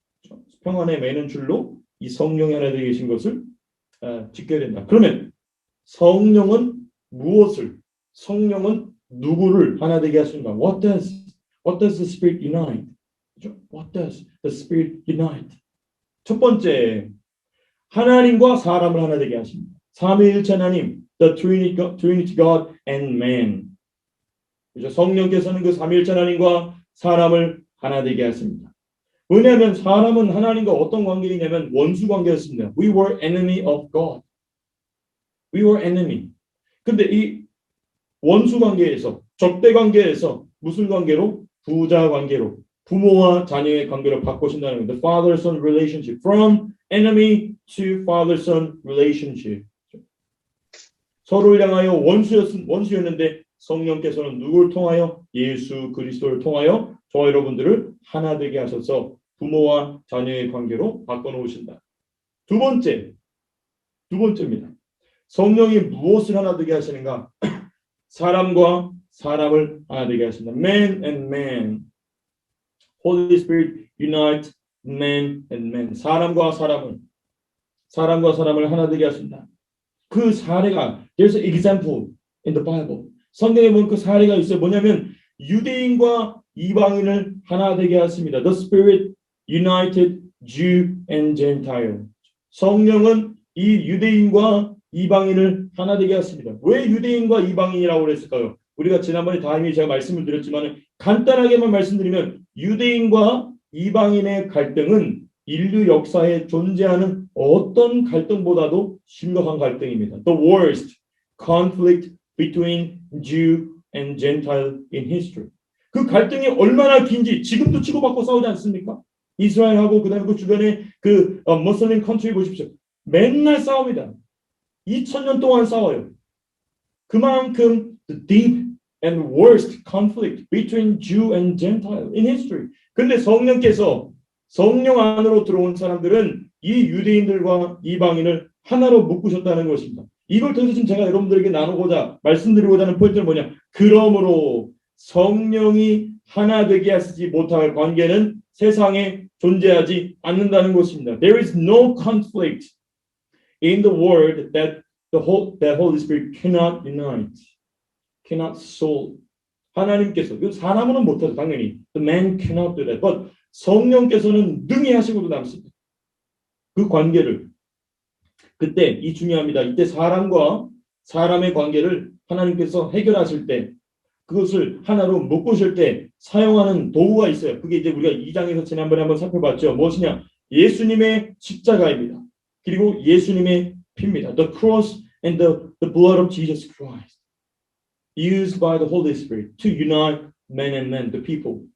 평안에 매는 줄로 이 성령이 하나 되게 계신 것을 지켜야 된다. 그러면 성령은 무엇을? 성령은 누구를 하나 되게 하시는가? What does the Spirit unite? What does the Spirit unite? 첫 번째, 하나님과 사람을 하나 되게 하십니다. 삼위일체 하나님, the Trinity God and man. 그렇죠? 성령께서는 그 삼위일체 하나님과 사람을 하나 되게 하십니다. 왜냐하면 사람은 하나님과 어떤 관계이냐면 원수 관계였습니다. We were enemy of God. We were enemy. 근데 이 원수 관계에서, 적대 관계에서 무슨 관계로? 부자 관계로, 부모와 자녀의 관계로 바꾸신다는 겁니다. The father-son relationship. From enemy to father-son relationship. 서로를 향하여 원수였는데 성령께서는 누구를 통하여? 예수 그리스도를 통하여 저와 여러분들을 하나 되게 하셔서 부모와 자녀의 관계로 바꿔놓으신다. 두 번째입니다. 성령이 무엇을 하나 되게 하시는가? 사람과 사람을 하나 되게 하신다. Man and man. Holy Spirit unite man and man. 사람과 사람을 하나 되게 하신다. 그 사례가 there's an example in the Bible. 성경에 보면 그 사례가 있어요. 뭐냐면 유대인과 이방인을 하나 되게 하십니다. The Spirit united Jew and Gentile. 성령은 이 유대인과 이방인을 하나 되게 하십니다. 왜 유대인과 이방인이라고 그랬을까요? 우리가 지난번에 다행히 제가 말씀을 드렸지만 간단하게만 말씀드리면 유대인과 이방인의 갈등은 인류 역사에 존재하는 어떤 갈등보다도 심각한 갈등입니다. The worst conflict between Jew and Gentile in history. 그 갈등이 얼마나 긴지 지금도 치고받고 싸우지 않습니까? 이스라엘하고 그다음에 그 주변에 그 무슬림 컨트리 보십시오. 맨날 싸웁니다. 2000년 동안 싸워요. 그만큼 the deep and worst conflict between Jew and Gentile in history. 근데 성령께서 성령 안으로 들어온 사람들은 이 유대인들과 이방인을 하나로 묶으셨다는 것입니다. 이걸 통해서 지금 제가 여러분들에게 나누고자 말씀드리고자 하는 포인트는 뭐냐? 그러므로 성령이 하나 되게 하시지 못할 관계는 세상에 존재하지 않는다는 것입니다. There is no conflict in the world that that Holy Spirit cannot unite, cannot solve. 하나님께서 사람은 못하죠 당연히. The man cannot do that. But 성령께서는 능히 하시고도 남습니다. 그 관계를 그때 이 중요합니다. 이때 사람과 사람의 관계를 하나님께서 해결하실 때 그것을 하나로 묶으실 때 사용하는 도구가 있어요. 그게 이제 우리가 2장에서 지난번에 한번 살펴봤죠. 무엇이냐? 예수님의 십자가입니다. 그리고 예수님의 피입니다. The cross and the blood of Jesus Christ used by the Holy Spirit to unite man and man, the people.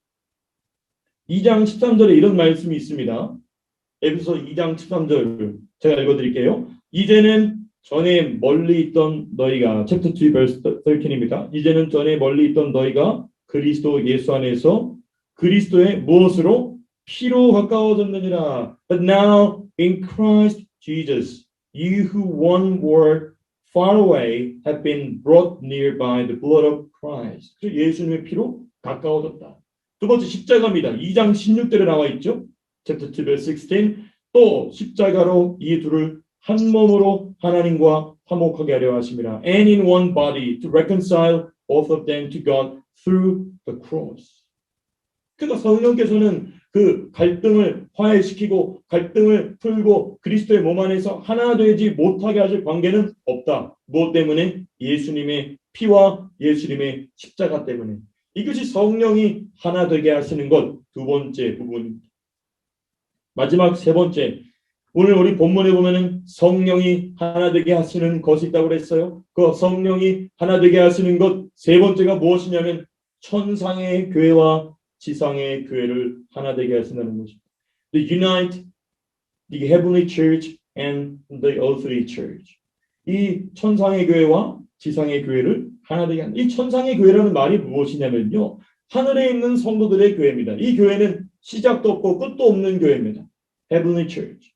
2장 13절에 이런 말씀이 있습니다. 에베소 2장 13절 제가 읽어드릴게요. 이제는 전에 멀리 있던 너희가 chapter 2 verse 13입니다. 이제는 전에 멀리 있던 너희가 그리스도 예수 안에서 그리스도의 무엇으로? 피로 가까워졌느니라. But now in Christ Jesus, you who one were far away have been brought near by the blood of Christ. 예수님의 피로 가까워졌다. 두 번째 십자가입니다. 2장 16절에 나와 있죠. chapter 2 verse 16. 또 십자가로 이 둘을 한 몸으로 하나님과 화목하게 하려 하심이라. And in one body to reconcile both of them to God through the cross. 그러니까 성령께서는 그 갈등을 화해시키고 갈등을 풀고 그리스도의 몸 안에서 하나 되지 못하게 하실 관계는 없다. 무엇 때문에? 예수님의 피와 예수님의 십자가 때문에. 이것이 성령이 하나 되게 하시는 것 두 번째 부분입니다. 마지막 세 번째. 오늘 우리 본문에 보면은 성령이 하나 되게 하시는 것이 있다고 그랬어요. 그 성령이 하나 되게 하시는 것 세 번째가 무엇이냐면 천상의 교회와 지상의 교회를 하나 되게 하신다는 것입니다. To unite the heavenly church and the earthly church. 이 천상의 교회와 지상의 교회를 하나 되게 한다. 이 천상의 교회라는 말이 무엇이냐면요. 하늘에 있는 성도들의 교회입니다. 이 교회는 시작도 없고 끝도 없는 교회입니다. Heavenly church.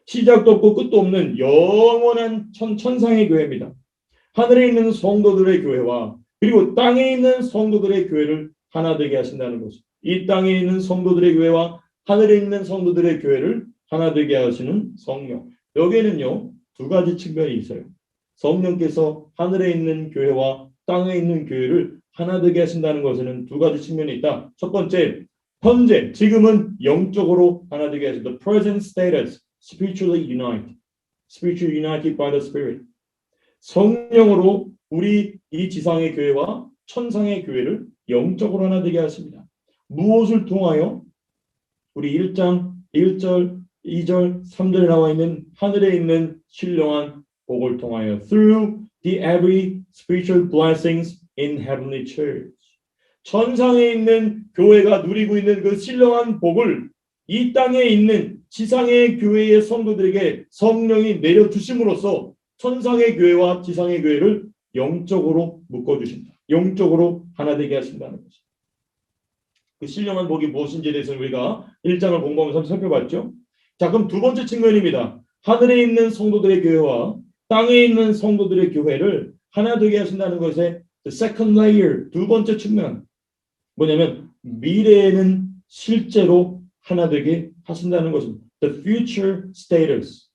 시작도 없고 끝도 없는 영원한 천상의 교회입니다. 하늘에 있는 성도들의 교회와 그리고 땅에 있는 성도들의 교회를 하나 되게 하신다는 것입니다. 이 땅에 있는 성도들의 교회와 하늘에 있는 성도들의 교회를 하나 되게 하시는 성령. 여기에는요 두 가지 측면이 있어요. 성령께서 하늘에 있는 교회와 땅에 있는 교회를 하나 되게 하신다는 것에는 두 가지 측면이 있다. 첫 번째, 현재 지금은 영적으로 하나 되게 하신다. The present status, spiritually united, spiritually united by the Spirit. 성령으로 우리 이 지상의 교회와 천상의 교회를 영적으로 하나 되게 하십니다. 무엇을 통하여? 우리 1장 1절, 2절, 3절에 나와 있는 하늘에 있는 신령한 복을 통하여 through the every spiritual blessings in heavenly church. 천상에 있는 교회가 누리고 있는 그 신령한 복을 이 땅에 있는 지상의 교회의 성도들에게 성령이 내려주심으로써 천상의 교회와 지상의 교회를 영적으로 묶어주신다. 영적으로 하나 되게 하신다는 것입니다. 그 신령한 복이 무엇인지에 대해서 우리가 1장을 공부하면서 살펴봤죠. 자, 그럼 두 번째 측면입니다. 하늘에 있는 성도들의 교회와 땅에 있는 성도들의 교회를 하나 되게 하신다는 것의 the second layer, 두 번째 측면. 뭐냐면 미래에는 실제로 하나 되게 하신다는 것입니다. The future status,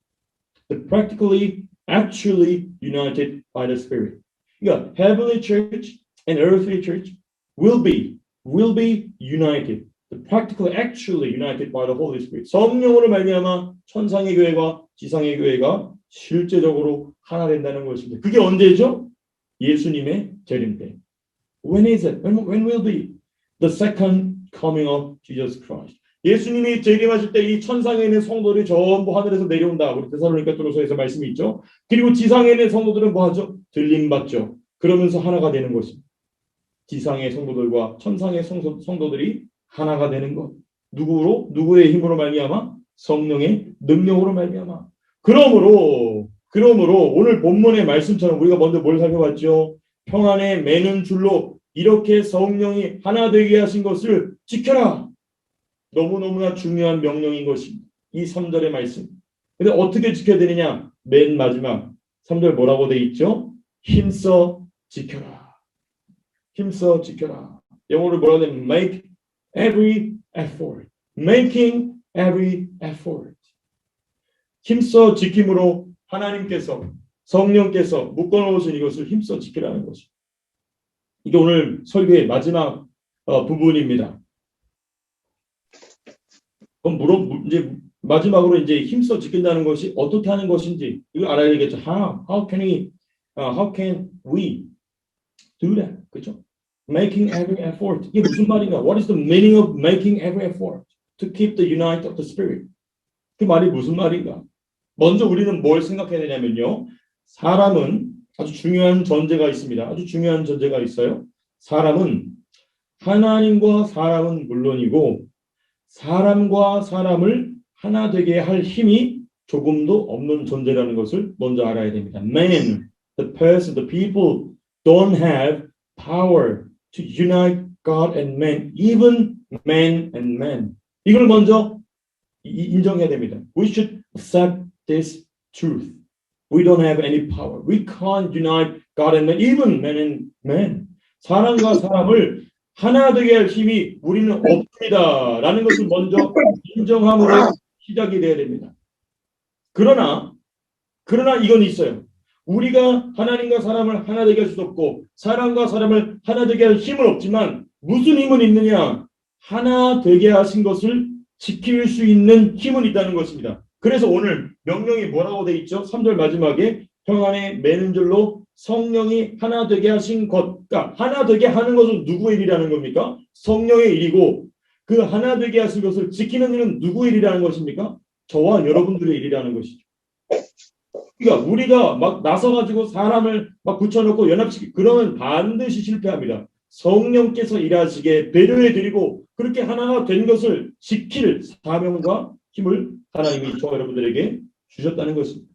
the practically, actually united by the Spirit. 그러니까 heavenly church and earthly church will be united, the practically, actually united by the Holy Spirit. 성령으로 말미암아 천상의 교회와 지상의 교회가 실제적으로 하나 된다는 것입니다. 그게 언제죠? 예수님의 재림 때. When is it? When will be the second coming of Jesus Christ? 예수님이 재림하실 때 이 천상에 있는 성도들이 전부 하늘에서 내려온다. 우리 데살로니가전서에서 말씀이 있죠. 그리고 지상에 있는 성도들은 뭐 하죠? 들림받죠. 그러면서 하나가 되는 것입니다. 지상의 성도들과 천상의 성도들이 하나가 되는 것. 누구로? 누구의 힘으로 말미암아? 성령의 능력으로 말미암아. 그러므로 오늘 본문의 말씀처럼 우리가 먼저 뭘 살펴봤죠? 평안에 매는 줄로 이렇게 성령이 하나 되게 하신 것을 지켜라. 너무너무나 중요한 명령인 것입니다. 이 3절의 말씀. 근데 어떻게 지켜야 되느냐? 맨 마지막 3절 뭐라고 돼 있죠? 힘써 지켜라. 힘써 지켜라. 영어로 뭐라고 돼? Make every effort. Making every effort. 힘써 지킴으로 하나님께서 성령께서 묶어놓으신 이것을 힘써 지키라는 것입니다. 이게 오늘 설교의 마지막 부분입니다. 그럼 이제 마지막으로 이제 힘써 지킨다는 것이 어떻게 하는 것인지 이거 알아야 되겠죠. How can we do that? 그렇죠? Making every effort. 이게 무슨 말인가? What is the meaning of making every effort to keep the unite of the spirit? 그 말이 무슨 말인가? 먼저 우리는 뭘 생각해야 되냐면요. 사람은 아주 중요한 전제가 있습니다. 아주 중요한 전제가 있어요. 사람은 하나님과 사람은 물론이고 사람과 사람을 하나 되게 할 힘이 조금도 없는 존재라는 것을 먼저 알아야 됩니다. Man, the person, the people don't have power to unite God and man, even man and man. 이걸 먼저 인정해야 됩니다. We should accept this truth. We don't have any power. We can't unite God and man, even man and man. 사람과 사람을 하나 되게 할 힘이 우리는 없습니다. 라는 것을 먼저 인정함으로 시작이 돼야 됩니다. 그러나 이건 있어요. 우리가 하나님과 사람을 하나 되게 할 수 없고 사람과 사람을 하나 되게 할 힘은 없지만 무슨 힘은 있느냐? 하나 되게 하신 것을 지킬 수 있는 힘은 있다는 것입니다. 그래서 오늘 명령이 뭐라고 돼 있죠? 3절 마지막에 평안에 매는 줄로 성령이 하나 되게 하신 것. 그러니까 하나 되게 하는 것은 누구의 일이라는 겁니까? 성령의 일이고 그 하나 되게 하신 것을 지키는 일은 누구의 일이라는 것입니까? 저와 여러분들의 일이라는 것이죠. 그러니까 우리가 막 나서가지고 사람을 막 붙여놓고 연합시키고 그러면 반드시 실패합니다. 성령께서 일하시게 배려해드리고 그렇게 하나가 된 것을 지킬 사명과 힘을 하나님이 저와 여러분들에게 주셨다는 것입니다.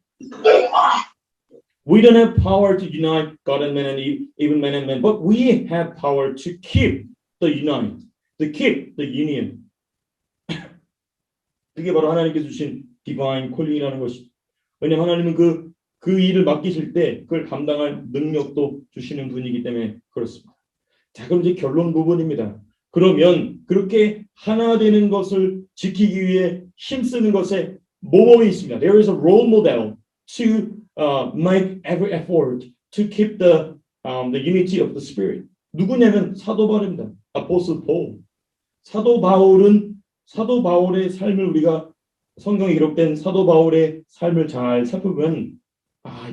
We don't have power to unite God and man and even man and man, but we have power to keep the unite, to keep the union. 그게 바로 하나님께서 주신 divine calling이라는 것입니다. 왜냐하면 하나님은 그 일을 맡기실 때 그걸 감당할 능력도 주시는 분이기 때문에 그렇습니다. 자, 그럼 이제 결론 부분입니다. 그러면 그렇게 하나 되는 것을 지키기 위해 힘쓰는 것에 모범이 있습니다. There is a role model to make every effort to keep the unity of the spirit. 누구냐면 사도 바울입니다. Apostle Paul. 사도 바울의 삶을 우리가 성경에 기록된 사도 바울의 삶을 잘 살펴보면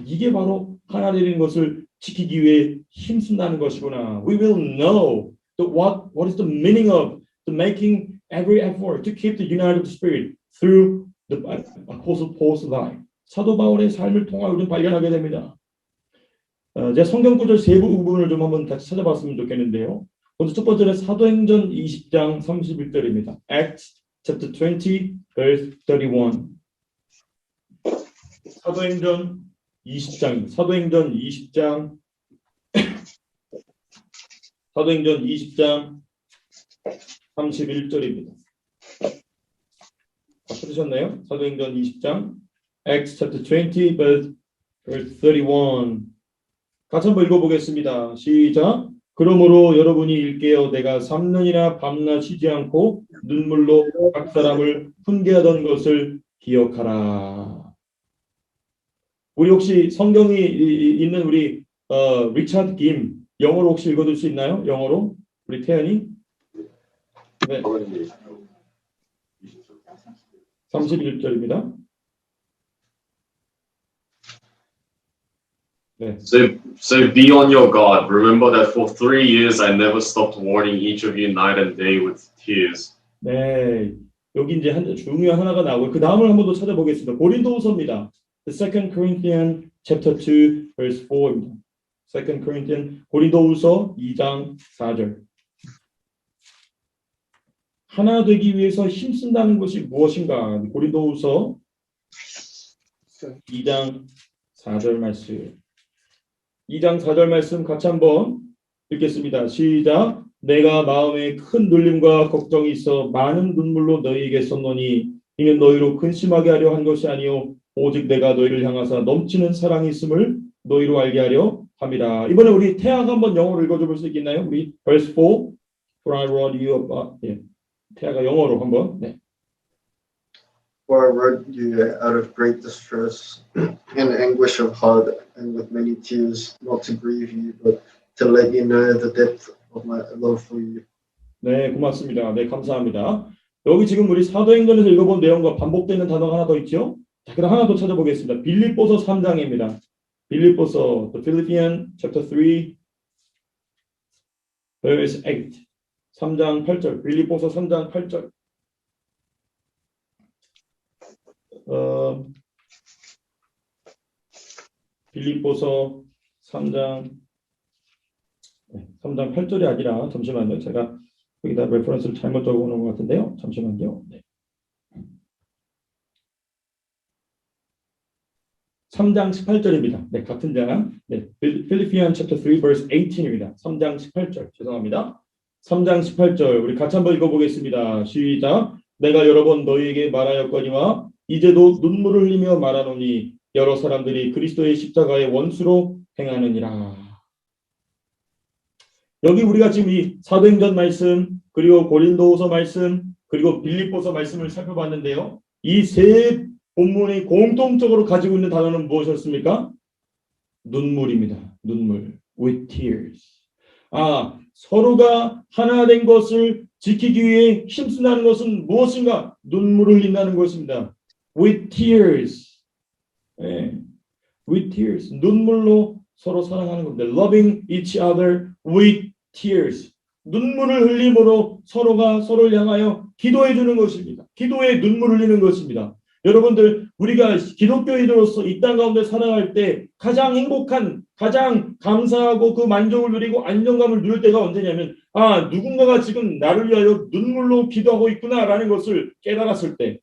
이게 바로 하나 되는 것을 지키기 위해 힘쓴다는 것이구나. We will know what is the meaning of the making every effort to keep the unity of the spirit through the Apostle Paul's life. 사도 바울의 삶을 통하여 우리는 발견하게 됩니다. 제가 성경 구절 세 부분을 좀 한번 같이 찾아봤으면 좋겠는데요. 먼저 첫 번째는 사도행전 20장 31절입니다. Acts chapter 20 verse 31. 사도행전 20장 31절입니다. 찾으셨나요? 사도행전 20장 Acts chapter 20 verse 31. 같이 한번 읽어보겠습니다. 시작. 그러므로 여러분이 일깨어 내가 3년이나 밤낮 쉬지 않고 눈물로 각 사람을 훈계하던 것을 기억하라. 우리 혹시 성경이 있는 우리 리차드 김 영어로 혹시 읽어줄 수 있나요? 영어로 우리 태연이? 네. 31절입니다. 네. So be on your guard. Remember that for 3 years I never stopped warning each of you night and day with tears. 네, 여기 이제 중요한 하나가 나오고 그 다음을 한 번 더 찾아보겠습니다. 고린도후서입니다. The Second Corinthians chapter 2 verse 4입니다. 2 Corinthians 고린도후서 2장 4절. 하나 되기 위해서 힘쓴다는 것이 무엇인가? 고린도후서 2장 4절 말씀. 2장 4절 말씀 같이 한번 읽겠습니다. 시작. 내가 마음에 큰 눌림과 걱정이 있어 많은 눈물로 너희에게 썼노니 이는 너희로 근심하게 하려 한 것이 아니요 오직 내가 너희를 향하사 넘치는 사랑이 있음을 너희로 알게 하려 함이라. 이번에 우리 태아가 한번 영어로 읽어줄 수 있겠나요? 우리 verse 4. For I wrote you about. 예. 태아가 영어로 한번. 네. For I wrote you out of great distress and anguish of heart and with many tears, not to grieve you, but to let you know the depth of my love for you. 네, 고맙습니다. 네, 감사합니다. 여기 지금 우리 사도행전에서 읽어본 내용과 반복되는 단어가 하나 더 있죠? 자, 그럼 하나 더 찾아보겠습니다. 빌립보서 3장입니다. 빌립보서, the Philippians chapter 3, verse 8. 3장 8절. 빌립보서 3장 8절. 빌립보서 3장 8절이 아니라 잠시만요. 제가 여기다 레퍼런스를 잘못 적어놓은 것 같은데요. 잠시만요. 네. 3장 18절입니다. 네, 같은 장. 네, Philippians chapter 3 verse 18입니다. 3장 18절. 죄송합니다. 3장 18절. 우리 같이 한번 읽어보겠습니다. 시작. 내가 여러 번 너희에게 말하였거니와 이제도 눈물을 흘리며 말하노니 여러 사람들이 그리스도의 십자가의 원수로 행하느니라. 여기 우리가 지금 이 사도행전 말씀, 그리고 고린도후서 말씀, 그리고 빌립보서 말씀을 살펴봤는데요. 이 세 본문이 공통적으로 가지고 있는 단어는 무엇이었습니까? 눈물입니다. 눈물. With tears. 서로가 하나 된 것을 지키기 위해 힘쓴다는 것은 무엇인가? 눈물을 흘린다는 것입니다. With tears. 네. With tears. 눈물로 서로 사랑하는 겁니다. Loving each other with tears. 눈물을 흘림으로 서로가 서로를 향하여 기도해 주는 것입니다. 기도에 눈물을 흘리는 것입니다. 여러분들, 우리가 기독교인으로서 이 땅 가운데 살아갈 때 가장 행복한, 가장 감사하고 그 만족을 누리고 안정감을 누릴 때가 언제냐면, 누군가가 지금 나를 위하여 눈물로 기도하고 있구나라는 것을 깨달았을 때,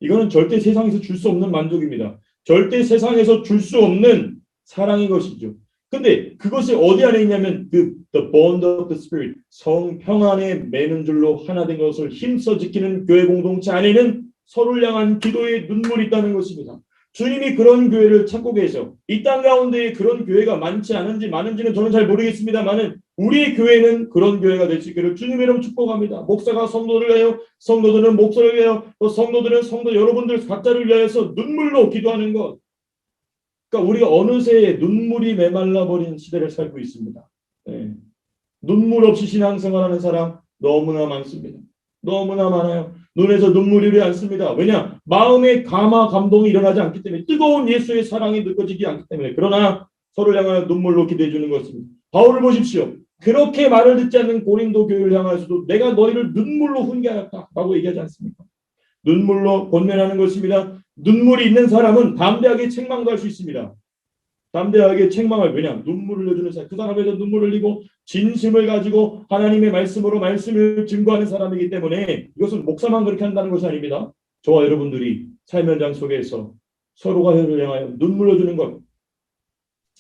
이거는 절대 세상에서 줄 수 없는 만족입니다. 절대 세상에서 줄 수 없는 사랑인 것이죠. 근데 그것이 어디 안에 있냐면 the bond of the spirit, 성평 안에 매는 줄로 하나 된 것을 힘써 지키는 교회 공동체 안에는 서로를 향한 기도의 눈물이 있다는 것입니다. 주님이 그런 교회를 찾고 계셔. 이 땅 가운데 그런 교회가 많지 않은지 많은지는 저는 잘 모르겠습니다만은 우리 교회는 그런 교회가 될 수 있기를 주님의 이름 축복합니다. 목사가 성도를 위하여, 성도들은 목사를 위하여, 또 성도들은 성도 여러분들 각자를 위하여서 눈물로 기도하는 것. 그러니까 우리가 어느새 눈물이 메말라 버린 시대를 살고 있습니다. 네. 눈물 없이 신앙생활하는 사람 너무나 많습니다. 너무나 많아요. 눈에서 눈물이 흐르지 않습니다. 왜냐? 마음의 감동이 일어나지 않기 때문에, 뜨거운 예수의 사랑이 느껴지지 않기 때문에. 그러나 서로를 향하여 눈물로 기도해 주는 것입니다. 바울을 보십시오. 그렇게 말을 듣지 않는 고린도 교회를 향하여서도 내가 너희를 눈물로 훈계하였다라고 얘기하지 않습니까? 눈물로 권면하는 것입니다. 눈물이 있는 사람은 담대하게 책망도 할 수 있습니다. 담대하게 책망할, 왜냐? 눈물을 흘려주는 사람, 그 사람에서 눈물을 흘리고 진심을 가지고 하나님의 말씀으로 말씀을 증거하는 사람이기 때문에 이것은 목사만 그렇게 한다는 것이 아닙니다. 저와 여러분들이 삶의 현장 속에서 서로가 서로를 향하여 눈물 흘려주는 것,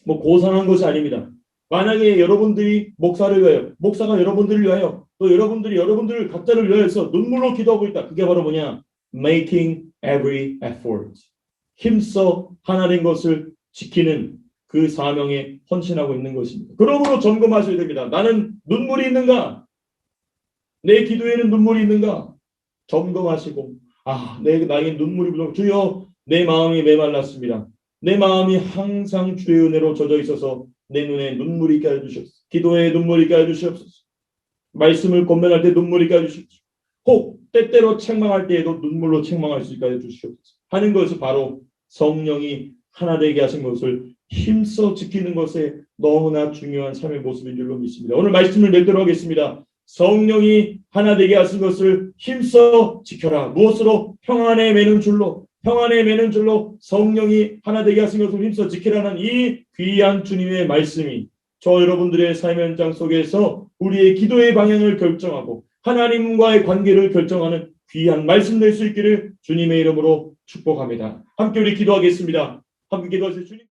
고상한 것이 아닙니다. 만약에 여러분들이 목사를 위하여, 목사가 여러분들을 위하여, 또 여러분들이 여러분들을 각자를 위하여서 눈물로 기도하고 있다. 그게 바로 뭐냐? Making every effort. 힘써 하나 된 것을 지키는 그 사명에 헌신하고 있는 것입니다. 그러므로 점검하셔야 됩니다. 나는 눈물이 있는가? 내 기도에는 눈물이 있는가? 점검하시고, 나에게 눈물이 부족. 주여, 내 마음이 메말랐습니다. 내 마음이 항상 주의 은혜로 젖어 있어서 내 눈에 눈물이 있게 해주시옵소서. 기도에 눈물이 있게 해주시옵소서. 말씀을 권면할 때 눈물이 있게 해주시옵소서. 혹 때때로 책망할 때에도 눈물로 책망할 수 있게 해주시옵소서. 하는 것이 바로 성령이 하나 되게 하신 것을 힘써 지키는 것에 너무나 중요한 삶의 모습인 줄로 믿습니다. 오늘 말씀을 맺도록 하겠습니다. 성령이 하나 되게 하신 것을 힘써 지켜라. 무엇으로? 평안에 매는 줄로. 평안에 매는 줄로 성령이 하나 되게 하신 것을 힘써 지키라는 이 귀한 주님의 말씀이 저 여러분들의 삶의 현장 속에서 우리의 기도의 방향을 결정하고 하나님과의 관계를 결정하는 귀한 말씀 될 수 있기를 주님의 이름으로 축복합니다. 함께 우리 기도하겠습니다. 함께 기도하실 주님.